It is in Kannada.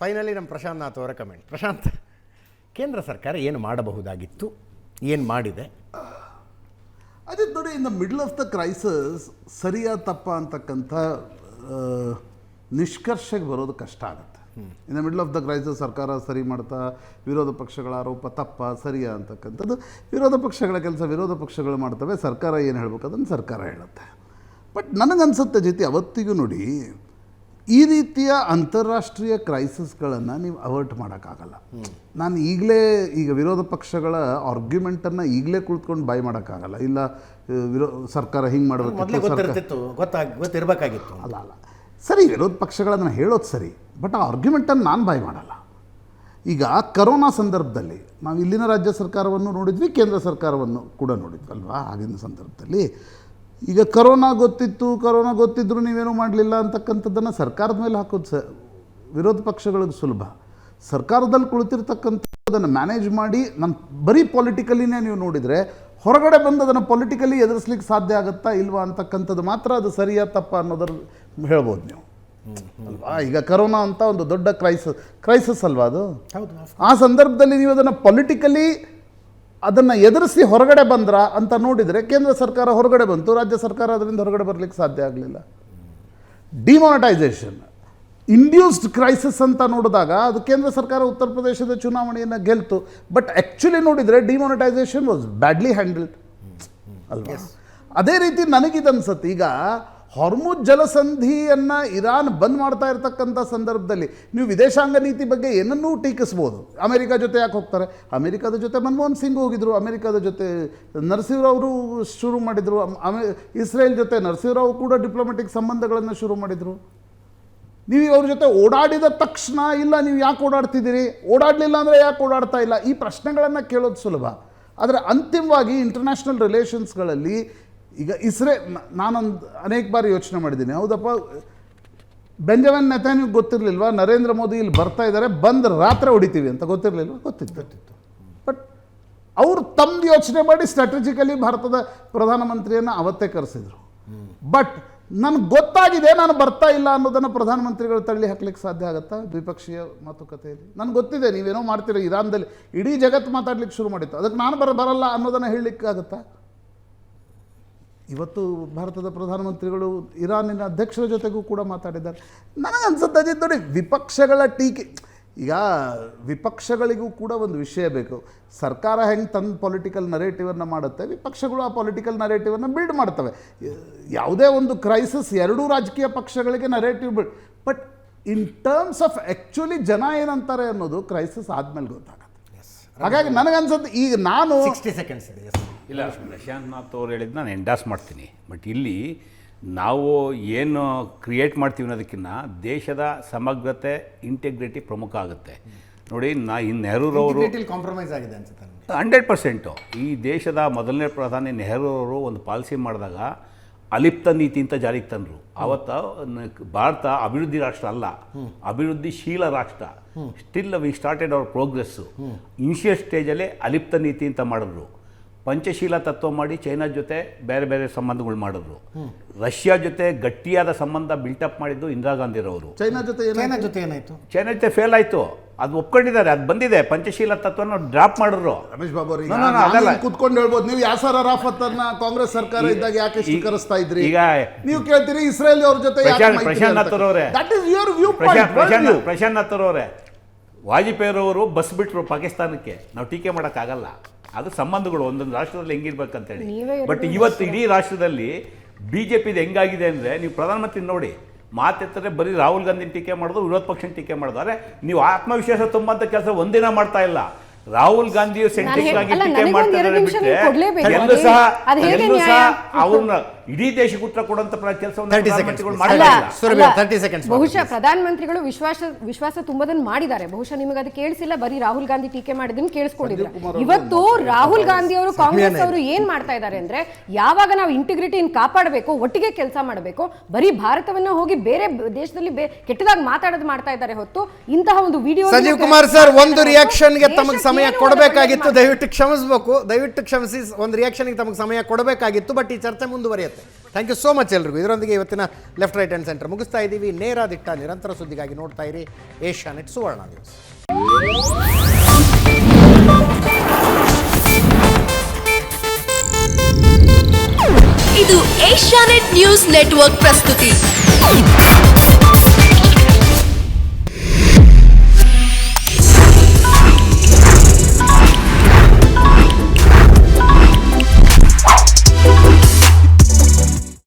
ಫೈನಲಿ ನಮ್ಮ ಪ್ರಶಾಂತ್ ನಾಥ್ ಅವರ ಕಮೆಂಟ್. ಪ್ರಶಾಂತ್, ಕೇಂದ್ರ ಸರ್ಕಾರ ಏನು ಮಾಡಬಹುದಾಗಿತ್ತು, ಏನು ಮಾಡಿದೆ? ಅದೇ ನೋಡಿ, in the middle of the crisis ಸರಿಯಾ ತಪ್ಪ ಅಂತಕ್ಕಂಥ ನಿಷ್ಕರ್ಷೆಗೆ ಬರೋದು ಕಷ್ಟ ಆಗುತ್ತೆ. In the middle of the crisis ಸರ್ಕಾರ ಸರಿ ಮಾಡ್ತಾ, ವಿರೋಧ ಪಕ್ಷಗಳ ಆರೋಪ ತಪ್ಪ ಸರಿಯಾ ಅಂತಕ್ಕಂಥದ್ದು ವಿರೋಧ ಪಕ್ಷಗಳ ಕೆಲಸ ವಿರೋಧ ಪಕ್ಷಗಳು ಮಾಡ್ತವೆ. ಸರ್ಕಾರ ಏನು ಹೇಳಬೇಕು ಅದನ್ನು ಸರ್ಕಾರ ಹೇಳುತ್ತೆ. ಬಟ್ ನನಗನ್ಸುತ್ತೆ ಜೊತೆ ಅವತ್ತಿಗೂ ನೋಡಿ, ಈ ರೀತಿಯ ಅಂತಾರಾಷ್ಟ್ರೀಯ ಕ್ರೈಸಿಸ್ಗಳನ್ನು ನೀವು ಅವಾಯ್ಡ್ ಮಾಡೋಕ್ಕಾಗಲ್ಲ. ನಾನು ಈಗ ವಿರೋಧ ಪಕ್ಷಗಳ ಆರ್ಗ್ಯುಮೆಂಟನ್ನು ಈಗಲೇ ಕುಳಿತುಕೊಂಡು ಬಾಯ್ ಮಾಡೋಕ್ಕಾಗಲ್ಲ. ಇಲ್ಲ ಸರ್ಕಾರ ಹಿಂಗೆ ಮಾಡಬೇಕು, ಗೊತ್ತಿರಬೇಕಾಗಿತ್ತು. ಅಲ್ಲ ಸರಿ, ವಿರೋಧ ಪಕ್ಷಗಳನ್ನ ಹೇಳೋದು ಸರಿ, ಬಟ್ ಆ ಆರ್ಗ್ಯುಮೆಂಟನ್ನು ನಾನು ಬಾಯ್ ಮಾಡಲ್ಲ. ಈಗ ಕರೋನಾ ಸಂದರ್ಭದಲ್ಲಿ ನಾವು ಇಲ್ಲಿನ ರಾಜ್ಯ ಸರ್ಕಾರವನ್ನು ನೋಡಿದ್ವಿ, ಕೇಂದ್ರ ಸರ್ಕಾರವನ್ನು ಕೂಡ ನೋಡಿದ್ವಿ ಅಲ್ವಾ. ಆಗಿನ ಸಂದರ್ಭದಲ್ಲಿ ಈಗ ಕರೋನಾ ಗೊತ್ತಿದ್ದರೂ ನೀವೇನೂ ಮಾಡಲಿಲ್ಲ ಅಂತಕ್ಕಂಥದ್ದನ್ನು ಸರ್ಕಾರದ ಮೇಲೆ ಹಾಕೋದು ವಿರೋಧ ಪಕ್ಷಗಳಿಗೆ ಸುಲಭ. ಸರ್ಕಾರದಲ್ಲಿ ಕುಳಿತಿರ್ತಕ್ಕಂಥದ್ದನ್ನು ಮ್ಯಾನೇಜ್ ಮಾಡಿ ನಾನು ಬರೀ ಪೊಲಿಟಿಕಲಿನೇ ನೀವು ನೋಡಿದರೆ, ಹೊರಗಡೆ ಬಂದು ಅದನ್ನು ಪೊಲಿಟಿಕಲಿ ಎದುರಿಸ್ಲಿಕ್ಕೆ ಸಾಧ್ಯ ಆಗುತ್ತಾ ಇಲ್ವಾ ಅಂತಕ್ಕಂಥದ್ದು ಮಾತ್ರ ಅದು ಸರಿಯಾ ತಪ್ಪ ಅನ್ನೋದ್ರ ಹೇಳ್ಬೋದು ನೀವು ಅಲ್ವಾ. ಈಗ ಕರೋನಾ ಅಂತ ಒಂದು ದೊಡ್ಡ ಕ್ರೈಸಿಸ್ ಅಲ್ವಾ ಅದು. ಆ ಸಂದರ್ಭದಲ್ಲಿ ನೀವು ಅದನ್ನು ಪೊಲಿಟಿಕಲಿ ಅದನ್ನು ಎದುರಿಸಿ ಹೊರಗಡೆ ಬಂದ್ರ ಅಂತ ನೋಡಿದರೆ, ಕೇಂದ್ರ ಸರ್ಕಾರ ಹೊರಗಡೆ ಬಂತು, ರಾಜ್ಯ ಸರ್ಕಾರ ಅದರಿಂದ ಹೊರಗಡೆ ಬರಲಿಕ್ಕೆ ಸಾಧ್ಯ ಆಗಲಿಲ್ಲ. ಡಿಮಾನಿಟೈಸೇಷನ್ ಇಂಡ್ಯೂಸ್ಡ್ ಕ್ರೈಸಿಸ್ ಅಂತ ನೋಡಿದಾಗ ಅದು ಕೇಂದ್ರ ಸರ್ಕಾರ ಉತ್ತರ ಪ್ರದೇಶದ ಚುನಾವಣೆಯನ್ನು ಗೆಲ್ತು. ಬಟ್ ಆ್ಯಕ್ಚುಲಿ ನೋಡಿದರೆ ಡಿಮಾನಿಟೈಸೇಷನ್ ವಾಸ್ ಬ್ಯಾಡ್ಲಿ ಹ್ಯಾಂಡಲ್ಡ್ ಅಲ್ವಾ. ಅದೇ ರೀತಿ ನನಗಿದನ್ಸುತ್ತೆ, ಈಗ ಹಾರ್ಮುಜ್ ಜಲಸಂಧಿಯನ್ನು ಇರಾನ್ ಬಂದ್ ಮಾಡ್ತಾ ಇರ್ತಕ್ಕಂಥ ಸಂದರ್ಭದಲ್ಲಿ ನೀವು ವಿದೇಶಾಂಗ ನೀತಿ ಬಗ್ಗೆ ಏನನ್ನೂ ಟೀಕಿಸ್ಬೋದು. ಅಮೆರಿಕ ಜೊತೆ ಯಾಕೆ ಹೋಗ್ತಾರೆ? ಅಮೆರಿಕದ ಜೊತೆ ಮನಮೋಹನ್ ಸಿಂಗ್ ಹೋಗಿದ್ರು, ಅಮೆರಿಕದ ಜೊತೆ ನರಸಿಂಹರಾವ್ ಅವರು ಶುರು ಮಾಡಿದರು, ಇಸ್ರೇಲ್ ಜೊತೆ ನರಸಿಂಹರಾವ್ ಕೂಡ ಡಿಪ್ಲೊಮ್ಯಾಟಿಕ್ ಸಂಬಂಧಗಳನ್ನು ಶುರು ಮಾಡಿದರು. ನೀವು ಅವ್ರ ಜೊತೆ ಓಡಾಡಿದ ತಕ್ಷಣ ಇಲ್ಲ ನೀವು ಯಾಕೆ ಓಡಾಡ್ತಿದ್ದೀರಿ, ಓಡಾಡಲಿಲ್ಲ ಅಂದರೆ ಯಾಕೆ ಓಡಾಡ್ತಾ ಇಲ್ಲ, ಈ ಪ್ರಶ್ನೆಗಳನ್ನು ಕೇಳೋದು ಸುಲಭ. ಆದರೆ ಅಂತಿಮವಾಗಿ ಇಂಟರ್ನ್ಯಾಷನಲ್ ರಿಲೇಷನ್ಸ್ಗಳಲ್ಲಿ ಈಗ ನಾನೊಂದು ಅನೇಕ ಬಾರಿ ಯೋಚನೆ ಮಾಡಿದ್ದೀನಿ, ಹೌದಪ್ಪ ಬೆಂಜಮಿನ್ ನೆತನ್ಯಾಹು ಗೊತ್ತಿರಲಿಲ್ವಾ ನರೇಂದ್ರ ಮೋದಿ ಇಲ್ಲಿ ಬರ್ತಾ ಇದ್ದಾರೆ, ಬಂದು ರಾತ್ರಿ ಹೊಡಿತೀವಿ ಅಂತ ಗೊತ್ತಿರಲಿಲ್ವಾ? ಗೊತ್ತಿತ್ತು. ಬಟ್ ಅವರು ತಮ್ಮದು ಯೋಚನೆ ಮಾಡಿ ಸ್ಟ್ರಾಟಜಿಕಲಿ ಭಾರತದ ಪ್ರಧಾನಮಂತ್ರಿಯನ್ನು ಅವತ್ತೇ ಕರೆಸಿದ್ರು. ಬಟ್ ನನಗೆ ಗೊತ್ತಾಗಿದೆ ನಾನು ಬರ್ತಾ ಇಲ್ಲ ಅನ್ನೋದನ್ನು ಪ್ರಧಾನಮಂತ್ರಿಗಳು ತಳ್ಳಿ ಹಾಕ್ಲಿಕ್ಕೆ ಸಾಧ್ಯ ಆಗುತ್ತಾ ದ್ವಿಪಕ್ಷೀಯ ಮಾತುಕತೆಯಲ್ಲಿ? ನನಗೆ ಗೊತ್ತಿದೆ ನೀವೇನೋ ಮಾಡ್ತೀರಿ, ಇರಾನ್ದಲ್ಲಿ ಇಡೀ ಜಗತ್ತು ಮಾತಾಡ್ಲಿಕ್ಕೆ ಶುರು ಮಾಡಿತ್ತು, ಅದಕ್ಕೆ ನಾನು ಬರಲ್ಲ ಅನ್ನೋದನ್ನು ಹೇಳಲಿಕ್ಕಾಗುತ್ತಾ? ಇವತ್ತು ಭಾರತದ ಪ್ರಧಾನಮಂತ್ರಿಗಳು ಇರಾನಿನ ಅಧ್ಯಕ್ಷರ ಜೊತೆಗೂ ಕೂಡ ಮಾತಾಡಿದ್ದಾರೆ. ನನಗನ್ಸುತ್ತೆ ನೋಡಿ, ವಿಪಕ್ಷಗಳ ಟೀಕೆ, ಈಗ ವಿಪಕ್ಷಗಳಿಗೂ ಕೂಡ ಒಂದು ವಿಷಯ ಬೇಕು. ಸರ್ಕಾರ ಹೆಂಗೆ ತನ್ನ ಪೊಲಿಟಿಕಲ್ ನರೇಟಿವನ್ನು ಮಾಡುತ್ತೆ, ವಿಪಕ್ಷಗಳು ಆ ಪೊಲಿಟಿಕಲ್ ನರೇಟಿವನ್ನು ಬಿಲ್ಡ್ ಮಾಡ್ತವೆ. ಯಾವುದೇ ಒಂದು ಕ್ರೈಸಿಸ್ ಎರಡೂ ರಾಜಕೀಯ ಪಕ್ಷಗಳಿಗೆ narrative but in terms of actually ಜನ ಏನಂತಾರೆ ಅನ್ನೋದು ಕ್ರೈಸಿಸ್ ಆದಮೇಲೆ ಗೊತ್ತಾಗುತ್ತೆ. ಹಾಗಾಗಿ ನನಗನ್ಸುತ್ತೆ ಈಗ ನಾನು 60 ಸೆಕೆಂಡ್ಸ್ ಇದೆ. ಇಲ್ಲ, ಪ್ರಶಾಂತ್ ನಾಥ್ ಅವ್ರು ಹೇಳಿದ್ದು ನಾನು ಎಂಡಾಸ್ ಮಾಡ್ತೀನಿ. ಬಟ್ ಇಲ್ಲಿ ನಾವು ಏನು ಕ್ರಿಯೇಟ್ ಮಾಡ್ತೀವಿ ಅನ್ನೋದಕ್ಕಿಂತ ದೇಶದ ಸಮಗ್ರತೆ, ಇಂಟೆಗ್ರಿಟಿ ಪ್ರಮುಖ ಆಗುತ್ತೆ. ನೋಡಿ, ನೆಹರೂರವರು ಕಾಂಪ್ರಮೈಸ್ ಆಗಿದೆ ಅನ್ಸುತ್ತೆ 100%. ಈ ದೇಶದ ಮೊದಲನೇ ಪ್ರಧಾನಿ ನೆಹರೂರವರು ಒಂದು ಪಾಲಿಸಿ ಮಾಡಿದಾಗ ಅಲಿಪ್ತ ನೀತಿ ಅಂತ ಜಾರಿಗೆ ತಂದರು. ಆವತ್ತು ಭಾರತ ಅಭಿವೃದ್ಧಿ ರಾಷ್ಟ್ರ ಅಲ್ಲ, ಅಭಿವೃದ್ಧಿಶೀಲ ರಾಷ್ಟ್ರ. Still we started our progress. Initial ಸ್ಟೇಜಲ್ಲೇ ಅಲಿಪ್ತ ನೀತಿ ಅಂತ ಮಾಡಿದ್ರು. ಪಂಚಶೀಲ ತತ್ವ ಮಾಡಿ ಚೈನಾ ಜೊತೆ ಬೇರೆ ಬೇರೆ ಸಂಬಂಧಗಳು ಮಾಡಿದ್ರು. ರಷ್ಯಾ ಜೊತೆ ಗಟ್ಟಿಯಾದ ಸಂಬಂಧ ಬಿಲ್ಟಪ್ ಮಾಡಿದ್ದು ಇಂದಿರಾ ಗಾಂಧಿರವರು. ಚೈನಾ ಜೊತೆ ಏನಾಯಿತು? ಚೈನಾ ಜೊತೆ ಫೇಲ್ ಆಯಿತು, ಅದು ಒಪ್ಕೊಂಡಿದ್ದಾರೆ, ಅದು ಬಂದಿದೆ. ಪಂಚಶೀಲ ತತ್ವನ ಡ್ರಾಪ್ ಮಾಡಿದ್ರು. ರಮೇಶ್ ಬಾಬು ಅವರು ಕುತ್ಕೊಂಡು ಹೇಳ್ಬೋದು, ನೀವು ಯಾಸರ್ ಅರಾಫತ್ ಅನ್ನ ಕಾಂಗ್ರೆಸ್ ಸರ್ಕಾರ ಇದ್ದಾಗ ಯಾಕೆ ಸ್ವೀಕರಿಸ್ತಾ ಇದ್ರಿ? ಈಗ ನೀವು ಕೇಳ್ತೀರಿ ಇಸ್ರೇಲ್ ಅವ್ರ ಜೊತೆ ಪ್ರಶಾಂತ್ ನಾಥ್ ಅವರೇ, ಪ್ರಶಾಂತ್ ನಾಥ್ ಅವರೇ, ವಾಜಪೇಯಿರವರು ಬಸ್ ಬಿಟ್ಟರು ಪಾಕಿಸ್ತಾನಕ್ಕೆ. ನಾವು ಟೀಕೆ ಮಾಡೋಕ್ಕಾಗಲ್ಲ, ಅದು ಸಂಬಂಧಗಳು ಒಂದೊಂದು ರಾಷ್ಟ್ರದಲ್ಲಿ ಹೆಂಗಿರ್ಬೇಕಂತೇಳಿ. ಬಟ್ ಇವತ್ತು ಇಡೀ ರಾಷ್ಟ್ರದಲ್ಲಿ BJPದು ಹೆಂಗಾಗಿದೆ ಅಂದರೆ, ನೀವು ಪ್ರಧಾನಮಂತ್ರಿ ನೋಡಿ, ಮಾತೆತ್ತರೆ ಬರೀ ರಾಹುಲ್ ಗಾಂಧಿ ಟೀಕೆ ಮಾಡೋದು, ವಿರೋಧ ಪಕ್ಷ ಟೀಕೆ ಮಾಡೋದು. ಆದರೆ ನೀವು ಆತ್ಮವಿಶ್ವಾಸ ತುಂಬಂತ ಕೆಲಸ ಒಂದಿನ ಮಾಡ್ತಾ ಇಲ್ಲ. ರಾಹುಲ್ ಗಾಂಧಿಯು ಸೆಂಟ್ರಿಕ್ ಆಗಿ ಟೀಕೆ ಮಾಡ್ತಾರೆ ಬಿಟ್ಟರೆ ಎಲ್ಲೂ ಸಹ ಅವ್ರನ್ನ ಇಡೀ ದೇಶಕ್ಕೆ ಉತ್ತರ ಕೊಡುವಂತ ಕೆಲಸವನ್ನು ಬಹುಶಃ ಪ್ರಧಾನಮಂತ್ರಿಗಳು ವಿಶ್ವಾಸ ತುಂಬದನ್ನು ಮಾಡಿದ್ದಾರೆ. ಬಹುಶಃ ನಿಮಗೆ ಅದು ಕೇಳಿಸಿಲ್ಲ, ಬರೀ ರಾಹುಲ್ ಗಾಂಧಿ ಟೀಕೆ ಮಾಡಿದ್ದನ್ನು ಕೇಳಿಸ್ಕೊಂಡಿದ್ರು. ಇವತ್ತು ರಾಹುಲ್ ಗಾಂಧಿ ಅವರು, ಕಾಂಗ್ರೆಸ್ ಅವರು ಏನ್ ಮಾಡ್ತಾ ಇದ್ದಾರೆ ಅಂದ್ರೆ, ಯಾವಾಗ ನಾವು ಇಂಟಿಗ್ರಿಟಿಯನ್ನು ಕಾಪಾಡಬೇಕು, ಒಟ್ಟಿಗೆ ಕೆಲಸ ಮಾಡಬೇಕು, ಬರೀ ಭಾರತವನ್ನು ಹೋಗಿ ಬೇರೆ ದೇಶದಲ್ಲಿ ಕೆಟ್ಟದಾಗಿ ಮಾತಾಡೋದು ಮಾಡ್ತಾ ಇದ್ದಾರೆ ಹೊತ್ತು ಇಂತಹ ಒಂದು ವಿಡಿಯೋ. ಸಂಜೀವ್ ಕುಮಾರ್ ಸರ್, ಒಂದು ರಿಯಾಕ್ಷನ್ಗೆ ತಮಗೆ ಸಮಯ ಕೊಡಬೇಕಾಗಿತ್ತು, ದಯವಿಟ್ಟು ಕ್ಷಮಿಸಬೇಕು, ದಯವಿಟ್ಟು ಕ್ಷಮಿಸಿ. ಒಂದು ರಿಯಾಕ್ಷನ್ಗೆ ತಮಗೆ ಸಮಯ ಕೊಡಬೇಕಾಗಿತ್ತು, ಬಟ್ ಈ ಚರ್ಚೆ ಮುಂದುವರಿಯುತ್ತೆ. ನಡೆಯುತ್ತೆ. ಥ್ಯಾಂಕ್ ಯು ಸೋ ಮಚ್ ಎಲ್ರಿಗೂ. ಇದರೊಂದಿಗೆ ಇವತ್ತಿನ ಲೆಫ್ಟ್ ರೈಟ್ ಆ್ಯಂಡ್ ಸೆಂಟರ್ ಮುಗಿಸ್ತಾ ಇದ್ದೀವಿ. ನೇರ ದಿಟ್ಟ ನಿರಂತರ ಸುದ್ದಿಗಾಗಿ ನೋಡ್ತಾ ಇರಿ ಏಷ್ಯಾನೆಟ್ ಸುವರ್ಣ ನ್ಯೂಸ್. ಇದು ಏಷ್ಯಾನೆಟ್ ನ್ಯೂಸ್ ನೆಟ್ವರ್ಕ್ ಪ್ರಸ್ತುತಿ.